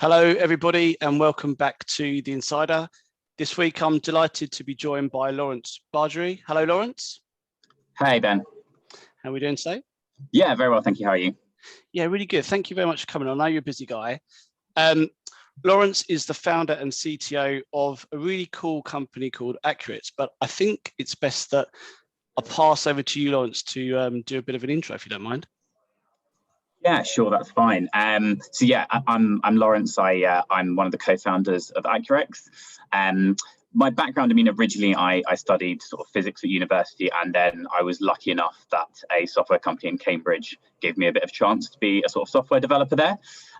Hello, everybody, and welcome back to The Insider. This week, I'm delighted to be joined by Laurence Bargery. Hello, Laurence. Hey, Ben. How are we doing today? Yeah, very well, thank you. How are you? Yeah, really good. Thank you very much for coming on. I know you're a busy guy. Laurence is the founder and CTO of a really cool company called accuRx, but I think it's best that I pass over to you, Laurence, to do a bit of an intro, if you don't mind. Yeah, sure, that's fine. I'm Laurence. I'm one of the co-founders of accuRx. My background, originally I studied sort of physics at university, and then I was lucky enough that a software company in Cambridge gave me a bit of a chance to be a sort of software developer there.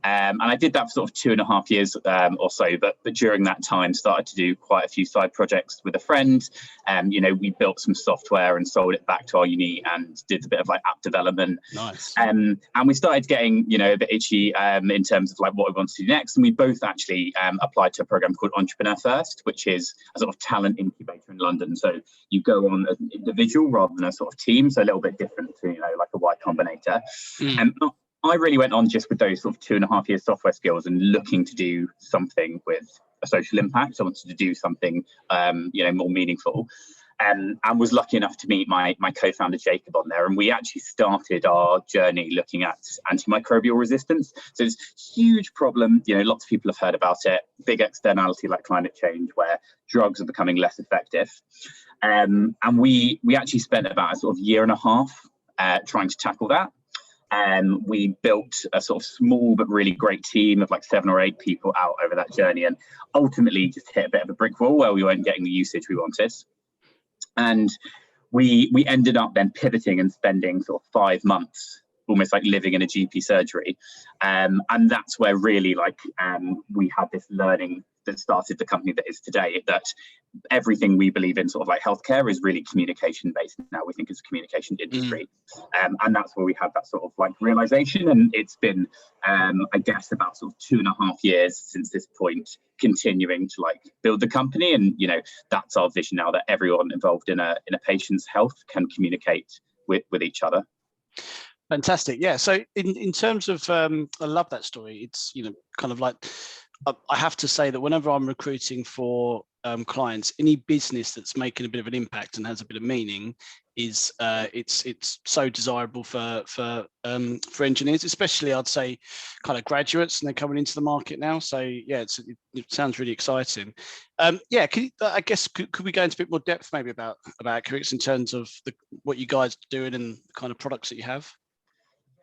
And I did that for sort of 2.5 years or so, but during that time started to do quite a few side projects with a friend. We built some software and sold it back to our uni and did a bit of like app development. Nice. And we started getting, a bit itchy in terms of like what we wanted to do next. And we both actually applied to a program called Entrepreneur First, which is a sort of talent incubator in London. So you go on as an individual rather than a sort of team. So a little bit different to, like a Y Combinator. And I really went on just with those sort of 2.5 years software skills and looking to do something with a social impact. I wanted to do something, more meaningful. And was lucky enough to meet my co-founder Jacob on there, and we actually started our journey looking at antimicrobial resistance. So it's a huge problem. Lots of people have heard about it. Big externality like climate change, where drugs are becoming less effective. And we actually spent about a sort of 1.5 years trying to tackle that. And we built a sort of small but really great team of like 7 or 8 people out over that journey, and ultimately just hit a bit of a brick wall where we weren't getting the usage we wanted. And we ended up then pivoting and spending sort of 5 months almost like living in a GP surgery. And that's where really we had this learning that started the company that is today, that everything we believe in sort of like healthcare is really communication based now. We think it's a communication industry. And that's where we had that sort of like realization. And it's been, I guess, about sort of 2.5 years since this point, continuing to like build the company. And, that's our vision now, that everyone involved in a patient's health can communicate with each other. Fantastic. Yeah. So in terms of, I love that story. It's, kind of like, I have to say that whenever I'm recruiting for clients, any business that's making a bit of an impact and has a bit of meaning is it's so desirable for engineers, especially I'd say kind of graduates, and they're coming into the market now. So yeah, it sounds really exciting. Yeah, I guess could we go into a bit more depth maybe about accuRx in terms of what you guys are doing and the kind of products that you have?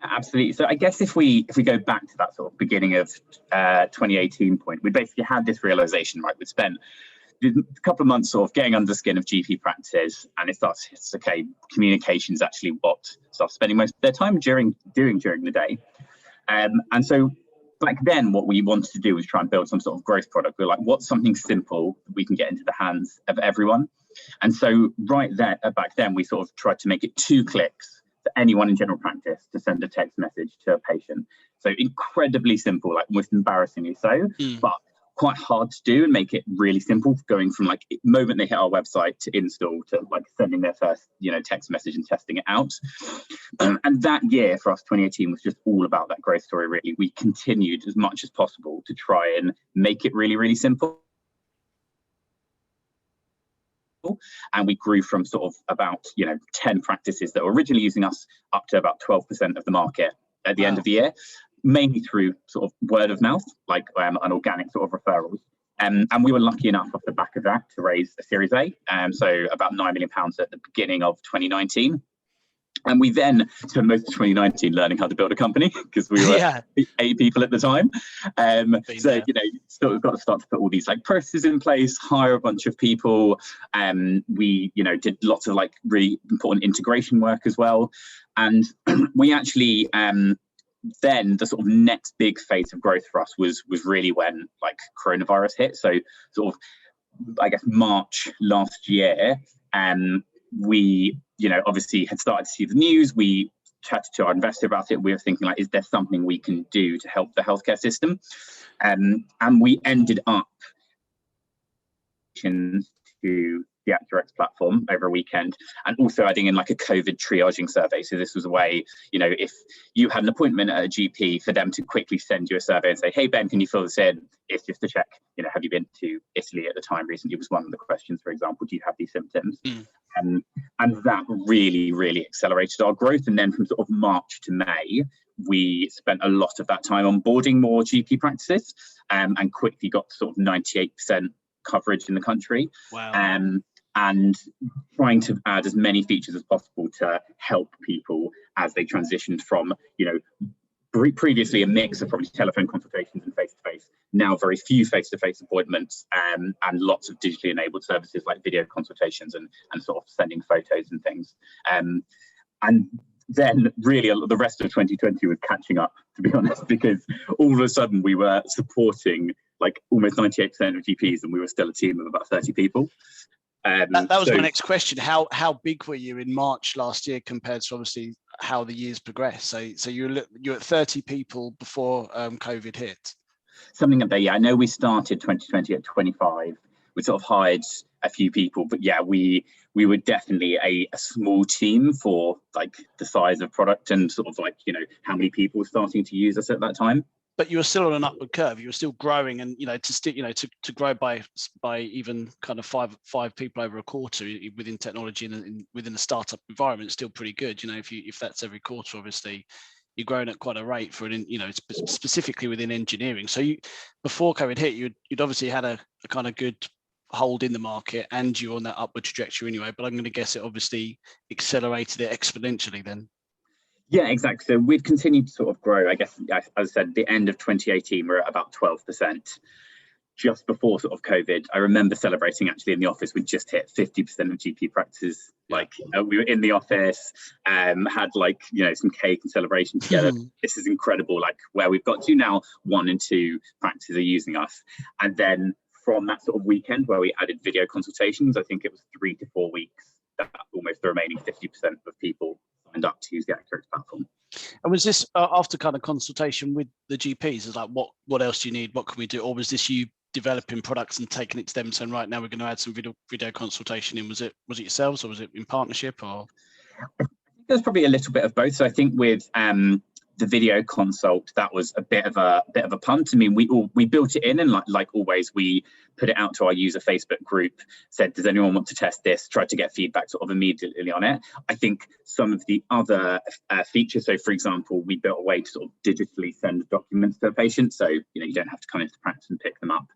Absolutely. So I guess if we go back to that sort of beginning of 2018 point, we basically had this realization, right? We'd spent a couple of months sort of getting under the skin of GP practices, and it's okay, communication is actually what staff spending most of their time doing during the day. And so back then, what we wanted to do was try and build some sort of growth product. We're like, what's something simple that we can get into the hands of everyone? And so back then, we sort of tried to make it 2 clicks for anyone in general practice to send a text message to a patient. So incredibly simple, like almost embarrassingly so, but quite hard to do and make it really simple, going from like the moment they hit our website to install to like sending their first, text message and testing it out. And that year for us, 2018, was just all about that growth story, really. We continued as much as possible to try and make it really, really simple. And we grew from sort of about 10 practices that were originally using us up to about 12% of the market at the end of the year, mainly through sort of word of mouth, like an organic sort of referrals. And we were lucky enough off the back of that to raise a Series A, so about £9 million at the beginning of 2019. And we then spent most of 2019 learning how to build a company, because we were 8 people at the time. So we've got to start to put all these like processes in place, hire a bunch of people. We did lots of like really important integration work as well. And we actually then the sort of next big phase of growth for us was really when like coronavirus hit. So sort of, I guess, March last year, we obviously had started to see the news. We chatted to our investor about it. We were thinking, like, is there something we can do to help the healthcare system? And we ended up to the accuRx platform over a weekend, and also adding in like a COVID triaging survey. So this was a way, you know, if you had an appointment at a GP, for them to quickly send you a survey and say, hey Ben, can you fill this in? It's just to check, you know, have you been to Italy at the time recently, was one of the questions, for example. Do you have these symptoms? And that really accelerated our growth. And then from sort of March to May, we spent a lot of that time onboarding more GP practices, and quickly got sort of 98% coverage in the country. Wow. And trying to add as many features as possible to help people as they transitioned from, you know, previously a mix of probably telephone consultations and face-to-face, now very few face-to-face appointments, and lots of digitally enabled services like video consultations and sort of sending photos and things. And then really the rest of 2020 was catching up, to be honest, because all of a sudden we were supporting like almost 98% of GPs, and we were still a team of about 30 people. That was my next question. How big were you in March last year compared to obviously how the years progressed? So you're at 30 people before COVID hit. Something like that, yeah. I know we started 2020 at 25. We sort of hired a few people, but yeah, we were definitely a small team for like the size of product and sort of like, you know, how many people were starting to use us at that time. But you were still on an upward curve. You were still growing, and you know, to grow by even kind of five people over a quarter within technology and within a startup environment is still pretty good. You know, if that's every quarter, obviously you're growing at quite a rate for an, you know, specifically within engineering. So before COVID hit, you'd obviously had a kind of good hold in the market, and you're on that upward trajectory anyway. But I'm going to guess it obviously accelerated it exponentially then. Yeah, exactly. So we've continued to sort of grow. I guess, as I said, the end of 2018, we're at about 12%. Just before sort of COVID, I remember celebrating actually in the office. We just hit 50% of GP practices. Like we were in the office, had like, you know, some cake and celebration together. This is incredible. Like where we've got to now, 1 and 2 practices are using us. And then from that sort of weekend where we added video consultations, I think it was 3 to 4 weeks, that almost the remaining 50% of people signed up to use the accuRx platform. And was this after kind of consultation with the GPs? Is like, what else do you need? What can we do? Or was this you developing products and taking it to them and saying, right, now we're going to add some video consultation in? Was it yourselves, or was it in partnership? Or I think there's probably a little bit of both. So I think with the video consult, that was a bit of a punt. I mean, we built it in, and like always, we put it out to our user Facebook group, said, does anyone want to test this? Tried to get feedback sort of immediately on it. I think some of the other features, so for example, we built a way to sort of digitally send documents to a patient, so you know, you don't have to come into practice and pick them up.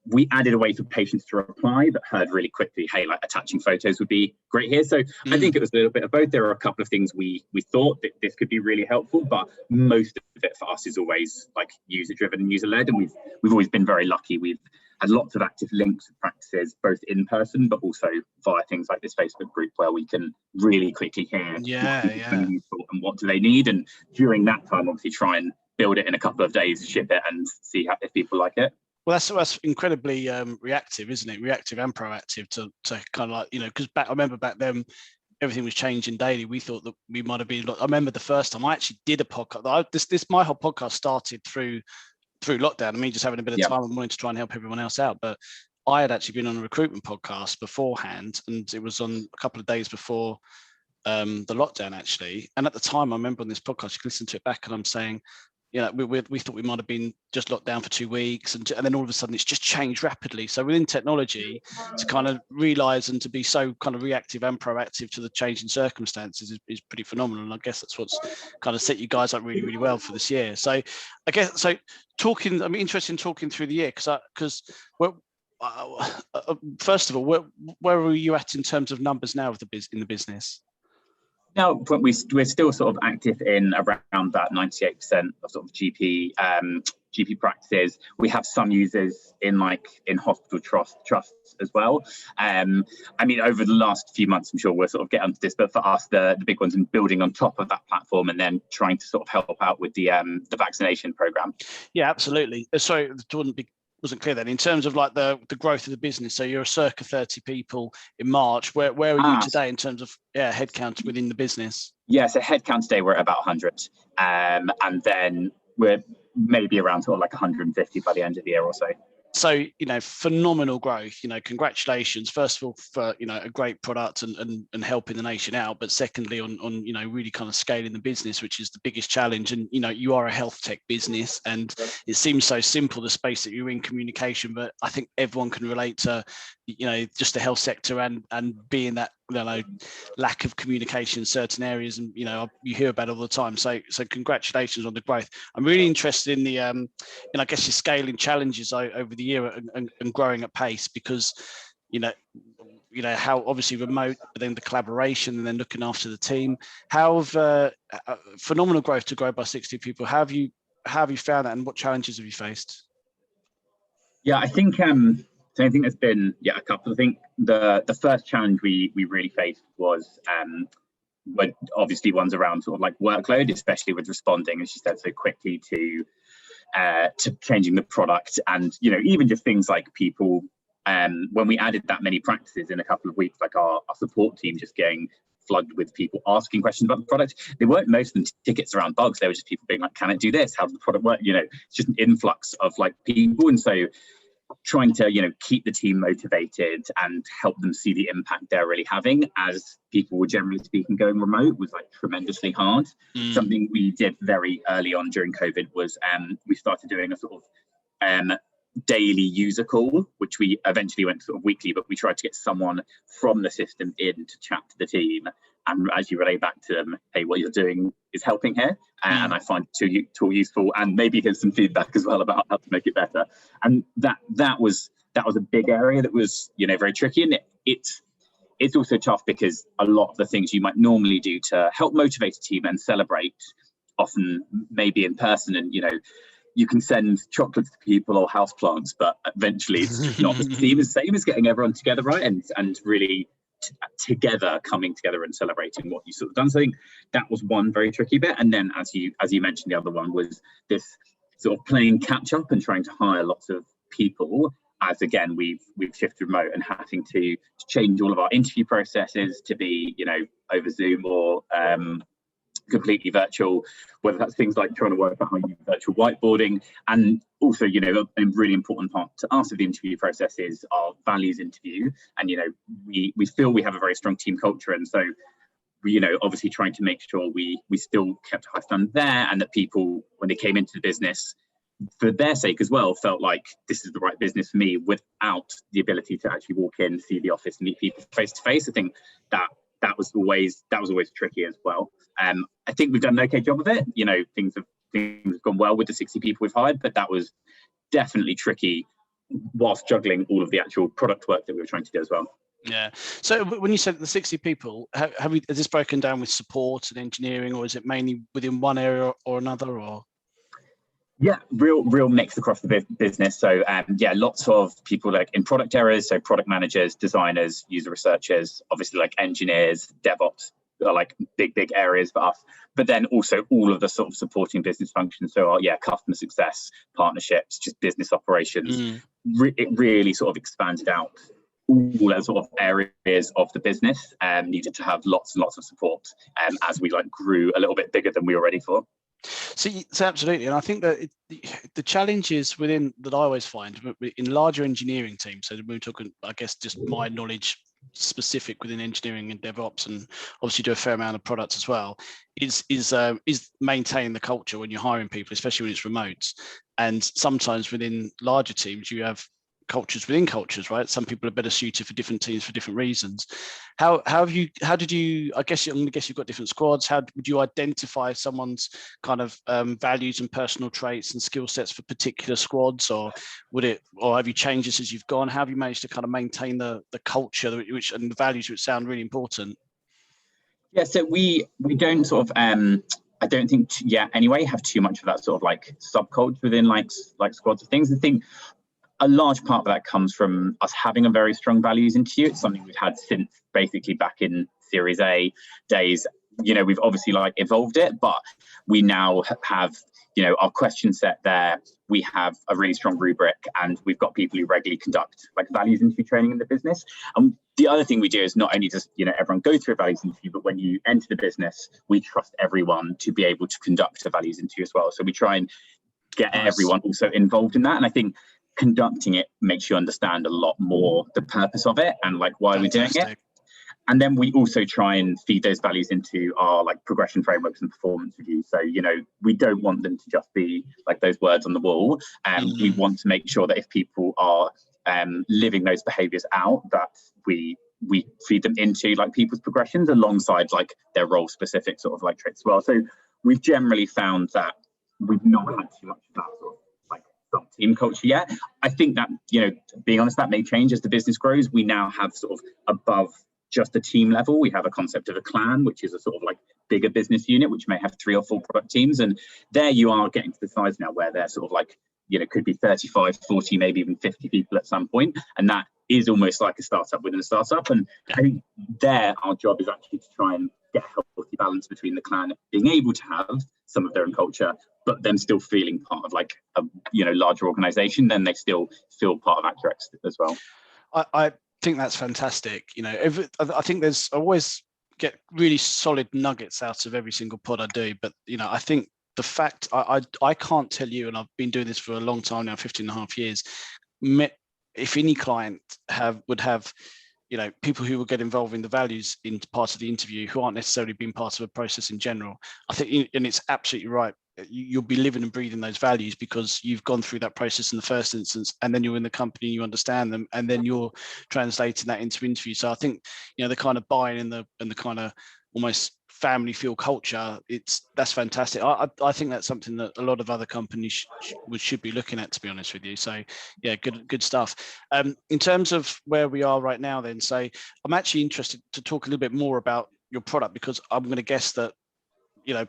We added a way for patients to reply, but heard really quickly, hey, like attaching photos would be great here. So I think it was a little bit of both. There are a couple of things we thought that this could be really helpful, but most of it for us is always like user driven and user led. And we've always been very lucky. We've had lots of active links with practices, both in person, but also via things like this Facebook group where we can really quickly hear and what do they need. And during that time, obviously try and build it in a couple of days, ship it and see if people like it. Well, that's incredibly reactive, isn't it? Reactive and proactive to kind of like, you know, because I remember back then, everything was changing daily. We thought that we might have been. I remember the first time I actually did a podcast. My whole podcast started through lockdown. I mean, just having a bit of time and wanting to try and help everyone else out. But I had actually been on a recruitment podcast beforehand, and it was on a couple of days before the lockdown actually. And at the time, I remember on this podcast, you can listen to it back, and I'm saying, you know, we thought we might have been just locked down for 2 weeks, and then all of a sudden it's just changed rapidly. So within technology, to kind of realize and to be so kind of reactive and proactive to the changing circumstances is pretty phenomenal. And I guess that's what's kind of set you guys up really, really well for this year. So I guess, I'm interested in talking through the year, because first of all, where are you at in terms of numbers now in the business? Now, we're still sort of active in around that 98% of sort of GP practices. We have some users in hospital trusts as well. I mean, over the last few months, I'm sure we'll sort of get onto this, but for us, the big ones in building on top of that platform and then trying to sort of help out with the vaccination program. Yeah, absolutely. Sorry, it wasn't clear then in terms of like the growth of the business. So you're a circa 30 people in March. Where are you today in terms of headcount within the business? Yeah, so headcount today we're at about 100, and then we're maybe around sort of like 150 by the end of the year or so. So, you know, phenomenal growth, you know, congratulations, first of all, for, you know, a great product and helping the nation out. But secondly, on, you know, really kind of scaling the business, which is the biggest challenge. And, you know, you are a health tech business and it seems so simple, the space that you're in, communication, but I think everyone can relate to, you know, just the health sector and being that, you know, lack of communication in certain areas. And, you know, you hear about it all the time. So congratulations on the growth. I'm really interested in the, and I guess your scaling challenges over the year and growing at pace, because, you know how obviously remote, but then the collaboration and then looking after the team. How have phenomenal growth to grow by 60 people. How have you found that, and what challenges have you faced? Yeah, I think so I think there's been a couple. I think the first challenge we really faced was but obviously one's around sort of like workload, especially with responding, as you said, so quickly to changing the product. And, you know, even just things like people, when we added that many practices in a couple of weeks, like our support team just getting flooded with people asking questions about the product. They weren't most of them tickets around bugs. They were just people being like, can it do this? How does the product work? You know, it's just an influx of like people. And so trying to, you know, keep the team motivated and help them see the impact they're really having as people were generally speaking going remote was like tremendously hard. Something we did very early on during COVID was we started doing a sort of daily user call, which we eventually went sort of weekly, but we tried to get someone from the system in to chat to the team and as you relay back to them, hey, what you're doing is helping here, and I find the tool useful, and maybe here's some feedback as well about how to make it better. And that was a big area that was, you know, very tricky. And it's also tough because a lot of the things you might normally do to help motivate a team and celebrate often maybe in person, and, you know, you can send chocolates to people or houseplants, but eventually it's just not the same as getting everyone together, right? And really together, coming together and celebrating what you sort of done. So I think that was one very tricky bit. And then as you mentioned, the other one was this sort of playing catch up and trying to hire lots of people, as again we've shifted remote and having to change all of our interview processes to be, you know, over Zoom or completely virtual, whether that's things like trying to work out how you use virtual whiteboarding. And also, you know, a really important part to us of the interview process is our values interview. And, you know, we feel we have a very strong team culture, and so you know, obviously trying to make sure we still kept a high standard there, and that people, when they came into the business, for their sake as well, felt like this is the right business for me, without the ability to actually walk in, see the office, and meet people face to face. I think that was always tricky as well. I think we've done an okay job of it. You know, things have gone well with the 60 people we've hired, but that was definitely tricky whilst juggling all of the actual product work that we were trying to do as well. Yeah. So when you said the 60 people, is this broken down with support and engineering, or is it mainly within one area or another, or? Yeah, real mix across the business. So lots of people like in product areas, so product managers, designers, user researchers, obviously like engineers, DevOps are like big areas for us. But then also all of the sort of supporting business functions. So customer success, partnerships, just business operations. It really sort of expanded out all those sort of areas of the business, and needed to have lots and lots of support as we like grew a little bit bigger than we were ready for. So absolutely, and I think that the challenges within that I always find in larger engineering teams, so we're talking, I guess, just my knowledge specific within engineering and DevOps, and obviously do a fair amount of products as well, is maintaining the culture when you're hiring people, especially when it's remote. And sometimes within larger teams, you have cultures within cultures, right? Some people are better suited for different teams for different reasons. How did you, I guess you've got different squads. How would you identify someone's kind of values and personal traits and skill sets for particular squads, or have you changed this as you've gone? How have you managed to kind of maintain the culture and the values, which sound really important? Yeah, so we don't sort of I don't think anyway have too much of that sort of like subculture within like squads of things. I think a large part of that comes from us having a very strong values interview. It's something we've had since basically back in Series A days. You know, we've obviously like evolved it, but we now have, you know, our question set there. We have a really strong rubric, and we've got people who regularly conduct like values interview training in the business. And the other thing we do is not only does, you know, everyone go through a values interview, but when you enter the business, we trust everyone to be able to conduct a values interview as well. So we try and get everyone also involved in that. And I think conducting it makes you understand a lot more the purpose of it and like why we're doing it. And then we also try and feed those values into our like progression frameworks and performance reviews. So, you know, we don't want them to just be like those words on the wall. We want to make sure that if people are living those behaviors out, that we feed them into like people's progressions alongside like their role specific sort of like traits as well. So we've generally found that we've not had too much of that sort of like team culture yet. I think that, you know, being honest, that may change as the business grows. We now have sort of above just a team level, we have a concept of a clan, which is a sort of like bigger business unit, which may have 3 or 4 product teams. And there you are getting to the size now where they're sort of like, you know, could be 35, 40, maybe even 50 people at some point. And that is almost like a startup within a startup. And I think there our job is actually to try and get a healthy balance between the clan being able to have some of their own culture, but them still feeling part of like a, you know, larger organization. Then they still feel part of accuRx as well. I think that's fantastic. You know, I think I always get really solid nuggets out of every single pod I do, but you know, I think the fact I can't tell you, and I've been doing this for a long time now, 15 and a half years, if any client would have, you know, people who will get involved in the values in part of the interview who aren't necessarily being part of a process in general. I think, and it's absolutely right, you'll be living and breathing those values because you've gone through that process in the first instance, and then you're in the company, you understand them, and then you're translating that into interview. So I think, you know, the kind of buy-in and the kind of almost family feel culture, that's fantastic. I think that's something that a lot of other companies should be looking at, to be honest with you. So yeah, good stuff. In terms of where we are right now then, so I'm actually interested to talk a little bit more about your product, because I'm going to guess that, you know,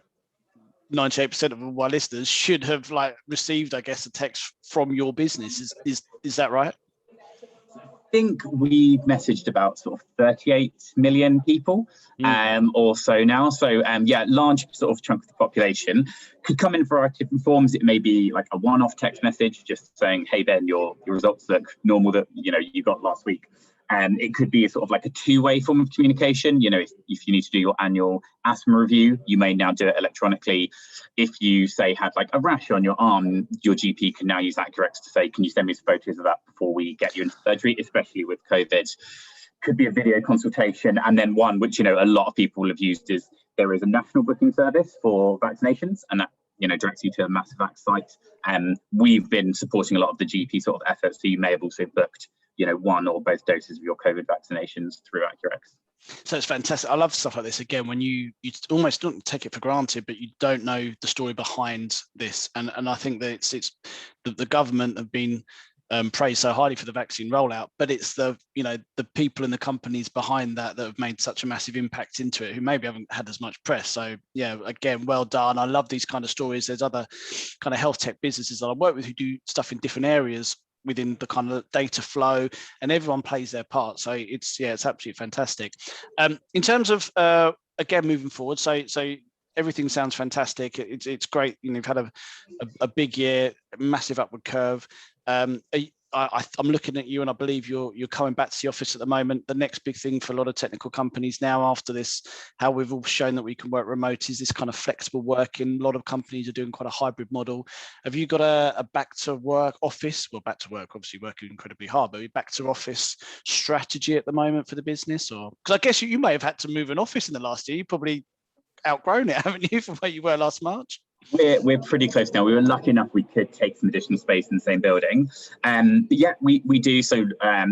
98% of all my listeners should have like received, I guess, a text from your business. Is that right? I think we've messaged about sort of 38 million people or so now. So yeah, large sort of chunk of the population. Could come in a variety of different forms. It may be like a one-off text message just saying, hey Ben, your results look normal that, you know, you got last week. It could be a sort of like a two-way form of communication. You know, if you need to do your annual asthma review, you may now do it electronically. If you say had like a rash on your arm, your GP can now use accuRx to say, can you send me some photos of that before we get you into surgery, especially with COVID. Could be a video consultation. And then one which, you know, a lot of people have used is there is a national booking service for vaccinations, and that, you know, directs you to a MassVax site. We've been supporting a lot of the GP sort of efforts, so you may have also booked, you know, 1 or both doses of your COVID vaccinations through accuRx. So it's fantastic. I love stuff like this. Again, when you almost don't take it for granted, but you don't know the story behind this. And I think that it's the government have been praised so highly for the vaccine rollout, but it's the people and the companies behind that have made such a massive impact into it, who maybe haven't had as much press. So yeah, again, well done. I love these kind of stories. There's other kind of health tech businesses that I work with who do stuff in different areas within the kind of data flow, and everyone plays their part. So it's absolutely fantastic. In terms of again moving forward, so everything sounds fantastic. It's great. You know, you've had a big year, massive upward curve. I'm looking at you, and I believe you're coming back to the office at the moment. The next big thing for a lot of technical companies now, after this, how we've all shown that we can work remote, is this kind of flexible working. A lot of companies are doing quite a hybrid model. Have you got a back to work office? Well, back to work, obviously working incredibly hard, but back to office strategy at the moment for the business? Or because I guess you may have had to move an office in the last year. You probably outgrown it, haven't you, from where you were last March? We're pretty close now. We were lucky enough we could take some additional space in the same building. But yeah, we do. So I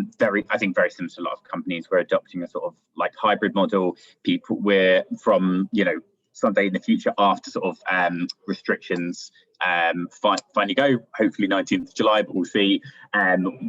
think very similar to a lot of companies, we're adopting a sort of like hybrid model. We're from, you know, someday in the future, after sort of restrictions finally go, hopefully 19th of July, but we'll see.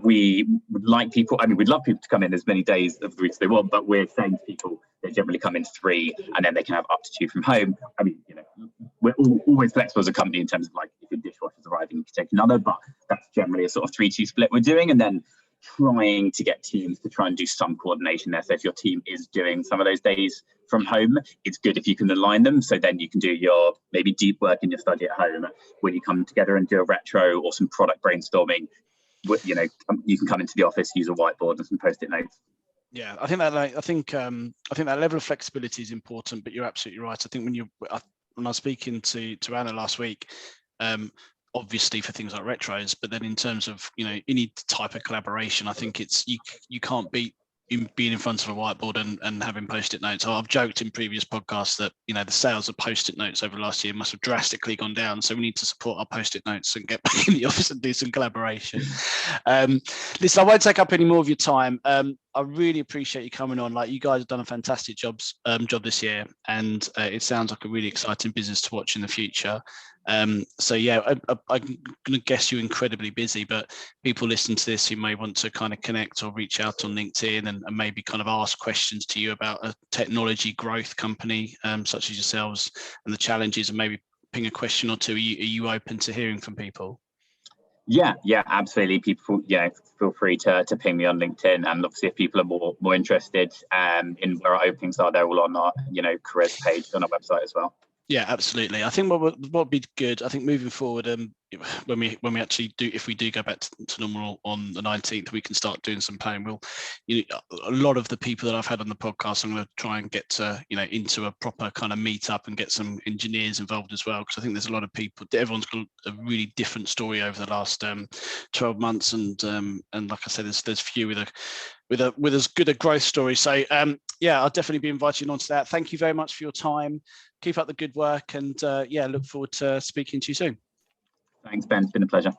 We would like people, I mean, we'd love people to come in as many days of the week as they want, but we're saying to people they generally come in 3 and then they can have up to 2 from home. I mean, you know, we're always flexible as a company in terms of like, if your dishwasher's arriving, you can take another, but that's generally a sort of 3-2 split we're doing. And then trying to get teams to try and do some coordination there. So if your team is doing some of those days from home, it's good if you can align them. So then you can do your maybe deep work in your study at home when you come together and do a retro or some product brainstorming. You know, you can come into the office, use a whiteboard and some post-it notes. Yeah, I think that level of flexibility is important. But you're absolutely right. I think when I was speaking to Anna last week, obviously for things like retros, but then in terms of, you know, any type of collaboration, I think it's you can't beat being in front of a whiteboard and having post-it notes. I've joked in previous podcasts that, you know, the sales of post-it notes over the last year must have drastically gone down. So we need to support our post-it notes and get back in the office and do some collaboration. Listen, I won't take up any more of your time. I really appreciate you coming on. Like, you guys have done a fantastic job this year, and it sounds like a really exciting business to watch in the future. So yeah, I'm going to guess you're incredibly busy, but people listening to this who may want to kind of connect or reach out on LinkedIn and maybe kind of ask questions to you about a technology growth company such as yourselves and the challenges, and maybe ping a question or two. Are you open to hearing from people? Yeah, absolutely. People, feel free to ping me on LinkedIn, and obviously if people are more interested in where our openings are, they're all on our careers page on our website as well. Yeah, absolutely. I think what would be good, I think moving forward, when we actually do, if we do go back to normal on the 19th, we can start doing some planning. A lot of the people that I've had on the podcast, I'm going to try and get into a proper kind of meet up and get some engineers involved as well, because I think there's a lot of people. Everyone's got a really different story over the last 12 months, and like I said, there's few with as good a growth story. So yeah, I'll definitely be inviting you onto that. Thank you very much for your time. Keep up the good work, and yeah, look forward to speaking to you soon. Thanks, Ben. It's been a pleasure.